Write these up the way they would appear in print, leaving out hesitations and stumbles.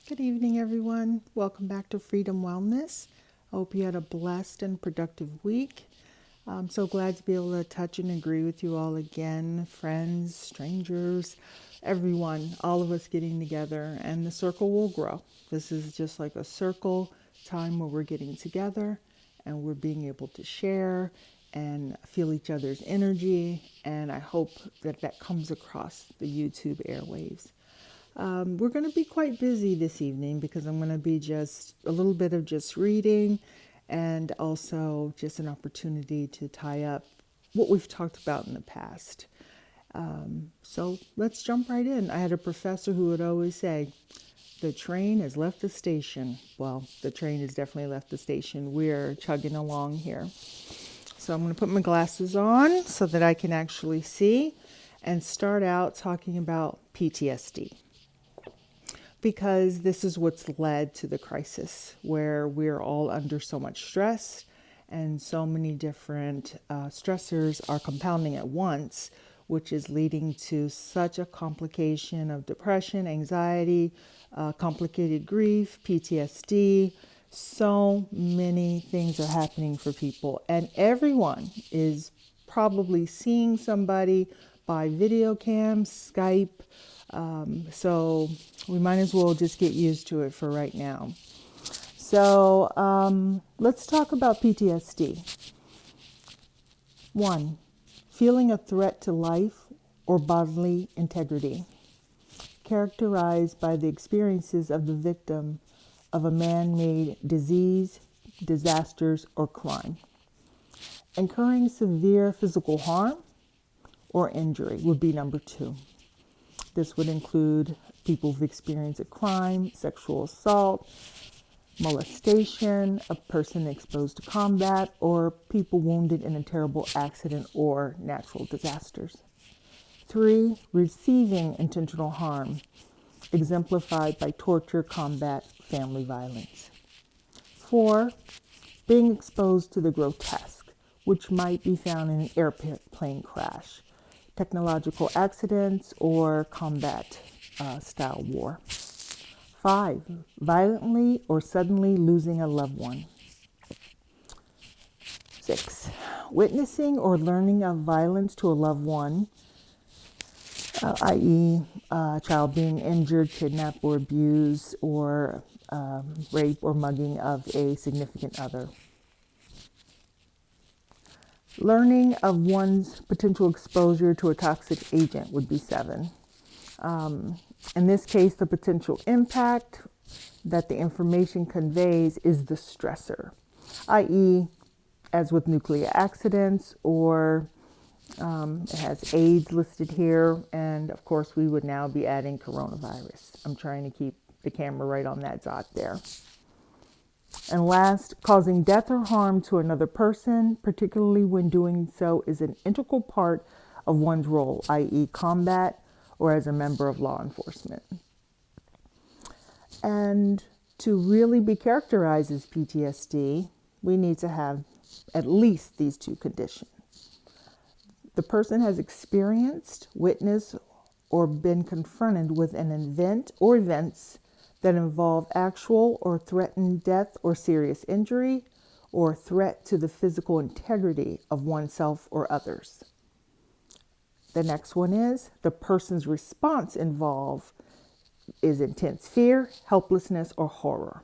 Good evening, everyone. Welcome back to Freedom Wellness. I hope you had a blessed and productive week. I'm so glad to be able to touch and agree with you all again, friends, strangers, everyone, all of us getting together, and the circle will grow. This is just like a circle time where we're getting together and we're being able to share and feel each other's energy. And I hope that that comes across the YouTube airwaves. We're going to be quite busy this evening because I'm going to be just a little bit of just reading and also just an opportunity to tie up what we've talked about in the past. So let's jump right in. I had a professor who would always say, the train has left the station. Well, the train has definitely left the station. We're chugging along here. So I'm going to put my glasses on so that I can actually see and start out talking about PTSD. Because this is what's led to the crisis where we're all under so much stress and so many different stressors are compounding at once, which is leading to such a complication of depression, anxiety, complicated grief, PTSD. So many things are happening for people, and everyone is probably seeing somebody by video cam, Skype. So we might as well just get used to it for right now. So let's talk about PTSD. 1. Feeling a threat to life or bodily integrity, characterized by the experiences of the victim of a man-made disease, disasters, or crime. Incurring severe physical harm or injury would be number 2. This would include people who've experienced a crime, sexual assault, molestation, a person exposed to combat, or people wounded in a terrible accident or natural disasters. 3. Receiving intentional harm, exemplified by torture, combat, family violence. 4. Being exposed to the grotesque, which might be found in an airplane crash, technological accidents, or combat style war. 5. Violently or suddenly losing a loved one. 6. Witnessing or learning of violence to a loved one, i.e. a child being injured, kidnapped, or abused, or rape or mugging of a significant other. Learning of one's potential exposure to a toxic agent would be 7. In this case, the potential impact that the information conveys is the stressor, i.e., as with nuclear accidents, or it has AIDS listed here, and of course we would now be adding coronavirus. I'm trying to keep the camera right on that dot there. And last, causing death or harm to another person, particularly when doing so is an integral part of one's role, i.e. combat or as a member of law enforcement. And to really be characterized as PTSD, we need to have at least these 2 conditions. The person has experienced, witnessed, or been confronted with an event or events that involve actual or threatened death or serious injury, or threat to the physical integrity of oneself or others. The next one is the person's response involved is intense fear, helplessness, or horror.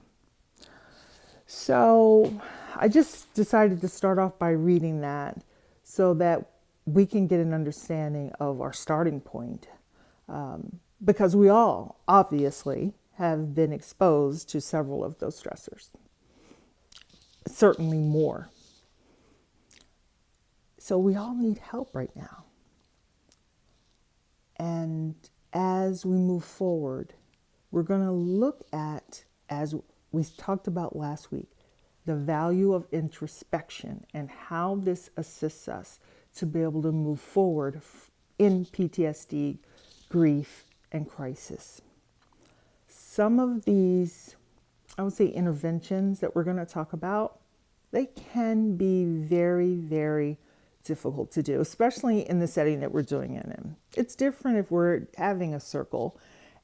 So I just decided to start off by reading that so that we can get an understanding of our starting point. Because we all obviously have been exposed to several of those stressors, certainly more. So we all need help right now. And as we move forward, we're going to look at, as we talked about last week, the value of introspection and how this assists us to be able to move forward in PTSD, grief, and crisis. Some of these, I would say, interventions that we're going to talk about, they can be very, very difficult to do, especially in the setting that we're doing it in. It's different if we're having a circle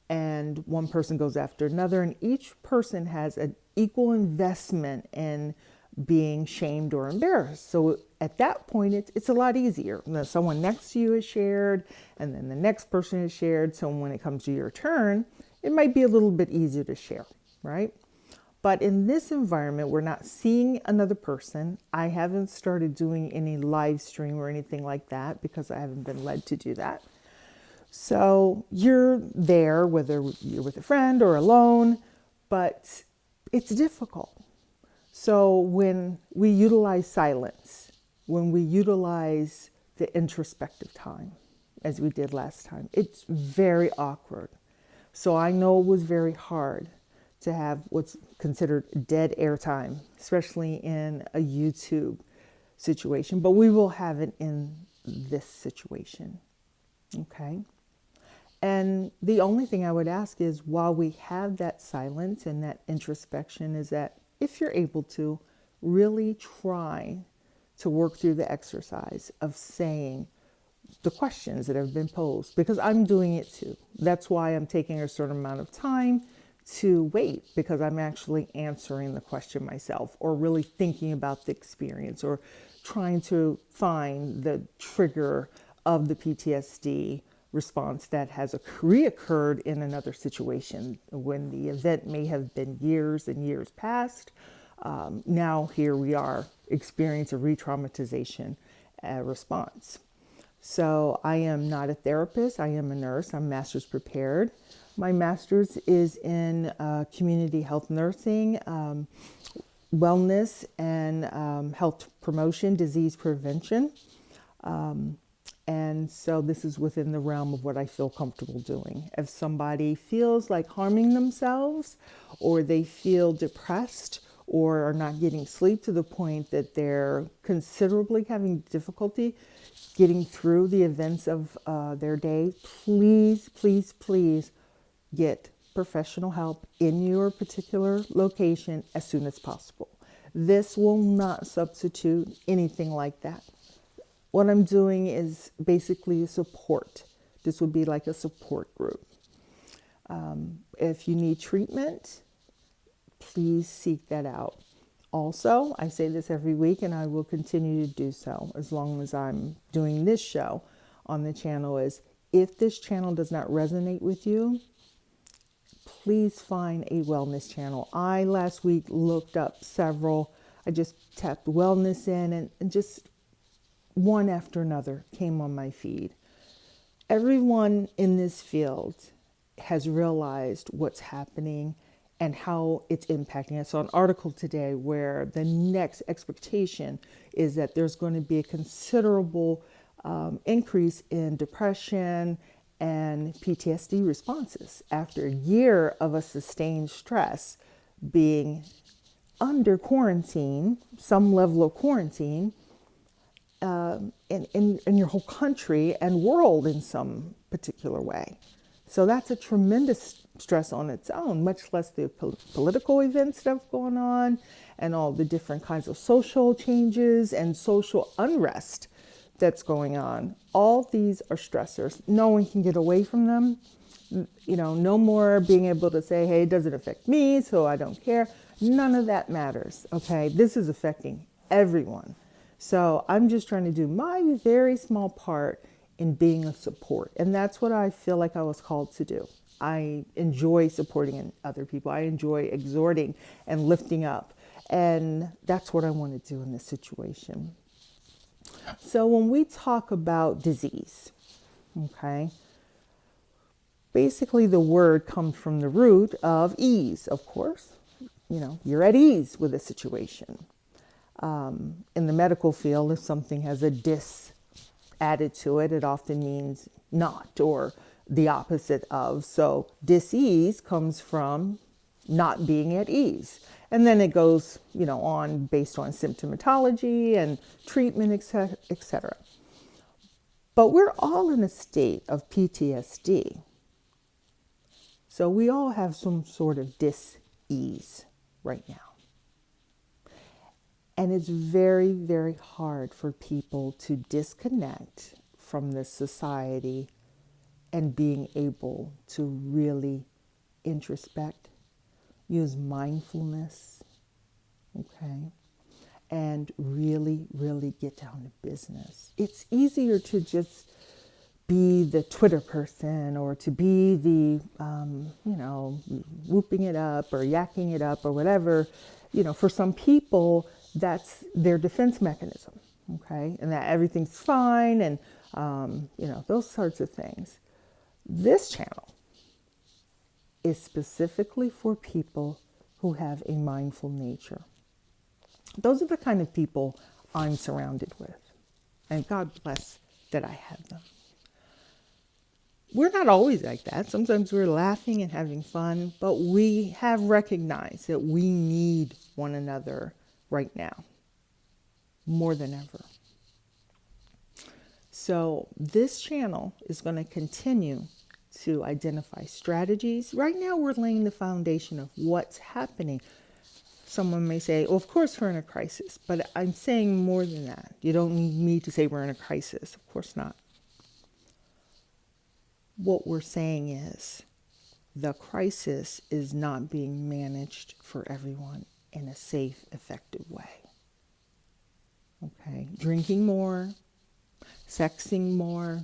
and one person goes after another, and each person has an equal investment in being shamed or embarrassed. So at that point, it's a lot easier. Someone next to you is shared, and then the next person is shared. So when it comes to your turn, it might be a little bit easier to share, right? But in this environment, we're not seeing another person. I haven't started doing any live stream or anything like that because I haven't been led to do that. So you're there, whether you're with a friend or alone, but it's difficult. So when we utilize silence, when we utilize the introspective time, as we did last time, it's very awkward. So I know it was very hard to have what's considered dead air time, especially in a YouTube situation, but we will have it in this situation, okay? And the only thing I would ask is, while we have that silence and that introspection, is that if you're able to, really try to work through the exercise of saying the questions that have been posed, because I'm doing it too. That's why I'm taking a certain amount of time to wait, because I'm actually answering the question myself, or really thinking about the experience, or trying to find the trigger of the PTSD response that has reoccurred in another situation when the event may have been years and years past. Now here we are experiencing a re-traumatization response. So I am not a therapist. I am a nurse. I'm master's prepared. My master's is in community health nursing, wellness, and health promotion, disease prevention. And so this is within the realm of what I feel comfortable doing. If somebody feels like harming themselves, or they feel depressed, or are not getting sleep to the point that they're considerably having difficulty getting through the events of their day, please, please, please get professional help in your particular location as soon as possible. This will not substitute anything like that. What I'm doing is basically support. This would be like a support group. If you need treatment, please seek that out. Also, I say this every week, and I will continue to do so as long as I'm doing this show on the channel, is if this channel does not resonate with you, please find a wellness channel. I last week looked up several. I just tapped wellness in, and just one after another came on my feed. Everyone in this field has realized what's happening and how it's impacting. I saw an article today where the next expectation is that there's going to be a considerable increase in depression and PTSD responses after a year of a sustained stress, being under quarantine, some level of quarantine, in your whole country and world in some particular way. So that's a tremendous stress on its own, much less the political events that have gone on and all the different kinds of social changes and social unrest that's going on. All these are stressors. No one can get away from them. You know, no more being able to say, hey, it doesn't affect me, so I don't care. None of that matters, okay? This is affecting everyone. So I'm just trying to do my very small part in being a support. And that's what I feel like I was called to do. I enjoy supporting other people. I enjoy exhorting and lifting up. And that's what I want to do in this situation. So when we talk about disease, okay, basically the word comes from the root of ease, of course. You know, you're at ease with a situation. In the medical field, if something has a dis added to it, it often means not, or the opposite of. So dis-ease comes from not being at ease. And then it goes, you know, on based on symptomatology and treatment, etc. But we're all in a state of PTSD. So we all have some sort of dis-ease right now. And it's very, very hard for people to disconnect from this society and being able to really introspect, use mindfulness, okay, and really, really get down to business. It's easier to just be the Twitter person or to be the, whooping it up or yakking it up or whatever. For some people, that's their defense mechanism, okay? And that everything's fine and, those sorts of things. This channel is specifically for people who have a mindful nature. Those are the kind of people I'm surrounded with. And God bless that I have them. We're not always like that. Sometimes we're laughing and having fun, but we have recognized that we need one another right now, more than ever. So this channel is going to continue to identify strategies. Right now, we're laying the foundation of what's happening. Someone may say, well, of course we're in a crisis, but I'm saying more than that. You don't need me to say we're in a crisis. Of course not. What we're saying is the crisis is not being managed for everyone in a safe, effective way. Okay, drinking more, sexing more,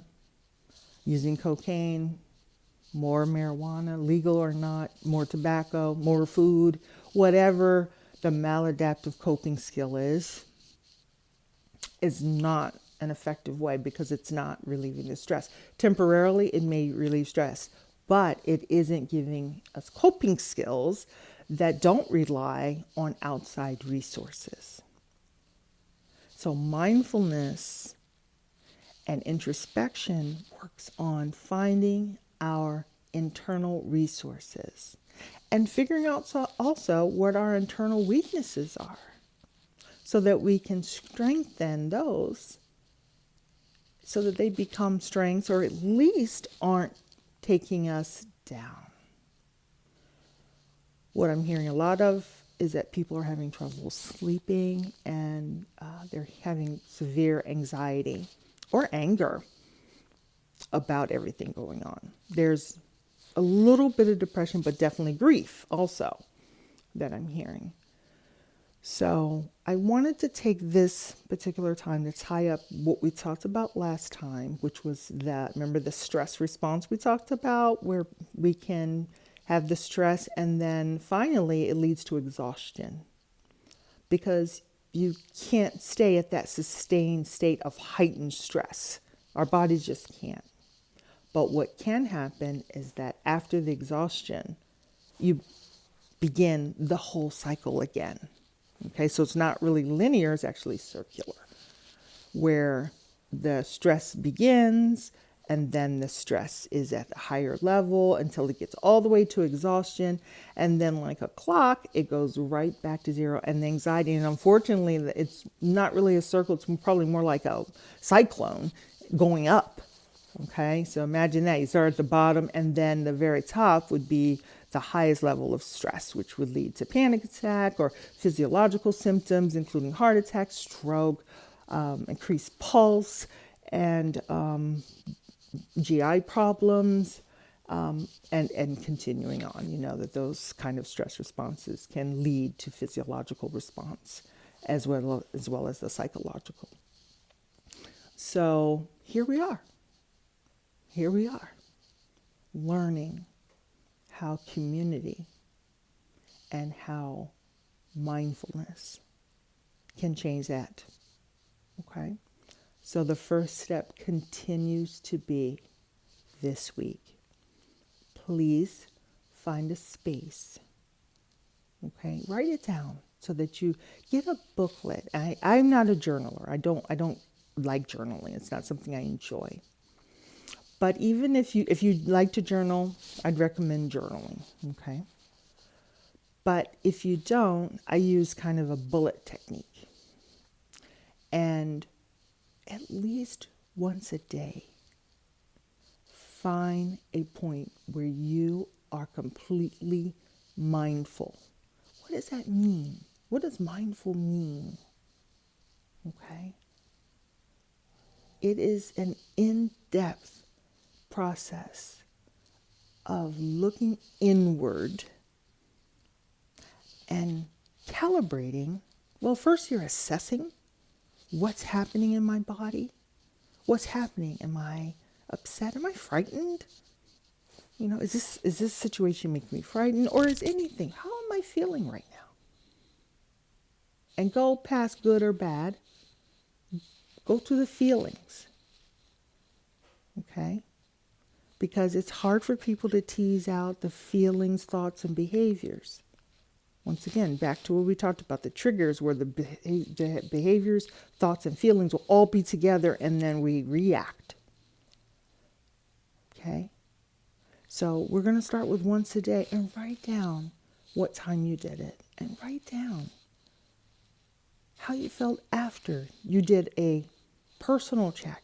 using cocaine, more marijuana, legal or not, more tobacco, more food, whatever the maladaptive coping skill is not an effective way because it's not relieving the stress. Temporarily, it may relieve stress, but it isn't giving us coping skills that don't rely on outside resources. So mindfulness and introspection works on finding our internal resources and figuring out also what our internal weaknesses are so that we can strengthen those so that they become strengths or at least aren't taking us down. What I'm hearing a lot of is that people are having trouble sleeping and they're having severe anxiety or anger about everything going on. There's a little bit of depression, but definitely grief also that I'm hearing. So I wanted to take this particular time to tie up what we talked about last time, which was remember the stress response we talked about, where we can have the stress and then finally it leads to exhaustion because you can't stay at that sustained state of heightened stress. Our bodies just can't. But what can happen is that after the exhaustion, you begin the whole cycle again. Okay, so it's not really linear, it's actually circular, where the stress begins and then the stress is at a higher level until it gets all the way to exhaustion. And then like a clock, it goes right back to zero. And the anxiety, and unfortunately, it's not really a circle, it's probably more like a cyclone going up. Okay, so imagine that you start at the bottom and then the very top would be the highest level of stress, which would lead to panic attack or physiological symptoms, including heart attack, stroke, increased pulse, and GI problems, and continuing on. You know that those kind of stress responses can lead to physiological response as well as the psychological. So here we are. Here we are, learning how community and how mindfulness can change that. Okay? So the first step continues to be this week. Please find a space. Okay? Write it down so that you get a booklet. I'm not a journaler. I don't like journaling. It's not something I enjoy. But even if you like to journal, I'd recommend journaling, okay? But if you don't, I use kind of a bullet technique. And at least once a day, find a point where you are completely mindful. What does that mean? What does mindful mean? Okay? It is an in-depth process of looking inward and calibrating. Well, first you're assessing what's happening in my body. What's happening? Am I upset? Am I frightened? Is this situation making me frightened, or is anything? How am I feeling right now? And go past good or bad. Go to the feelings. Okay? Because it's hard for people to tease out the feelings, thoughts, and behaviors. Once again, back to what we talked about, the triggers where the behaviors, thoughts, and feelings will all be together and then we react. Okay? So we're going to start with once a day and write down what time you did it. And write down how you felt after you did a personal check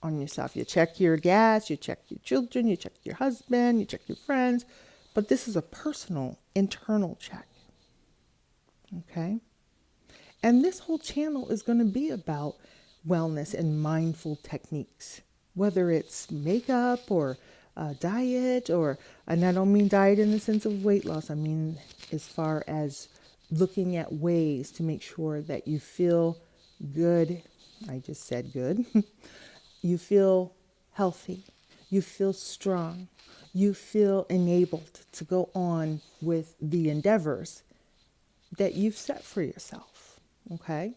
on yourself. You check your gas, you check your children, you check your husband, you check your friends. But this is a personal, internal check. Okay? And this whole channel is going to be about wellness and mindful techniques, whether it's makeup or diet, and I don't mean diet in the sense of weight loss. I mean as far as looking at ways to make sure that you feel good. I just said good. You feel healthy. You feel strong. You feel enabled to go on with the endeavors that you've set for yourself. Okay?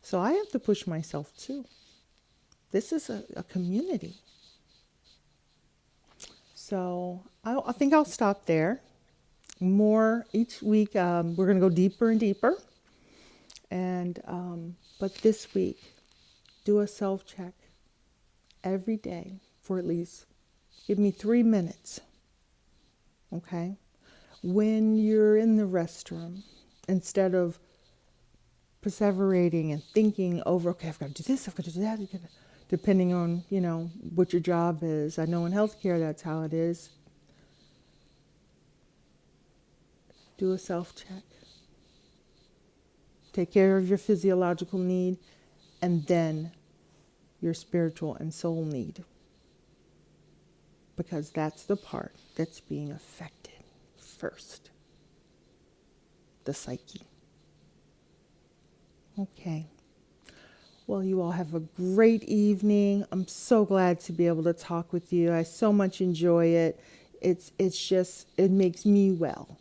So I have to push myself too. This is a community. So I think I'll stop there. More each week. We're going to go deeper and deeper. And but this week, do a self-check every day for at least, give me 3 minutes. Okay? When you're in the restroom, instead of perseverating and thinking over, okay, I've got to do this, I've got to do that, depending on, what your job is. I know in healthcare that's how it is. Do a self-check. Take care of your physiological need and then your spiritual and soul need. Because that's the part that's being affected first. The psyche. Okay. Well, you all have a great evening. I'm so glad to be able to talk with you. I so much enjoy it. It makes me well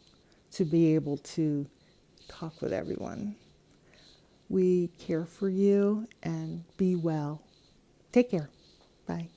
to be able to talk with everyone. We care for you and be well. Take care. Bye.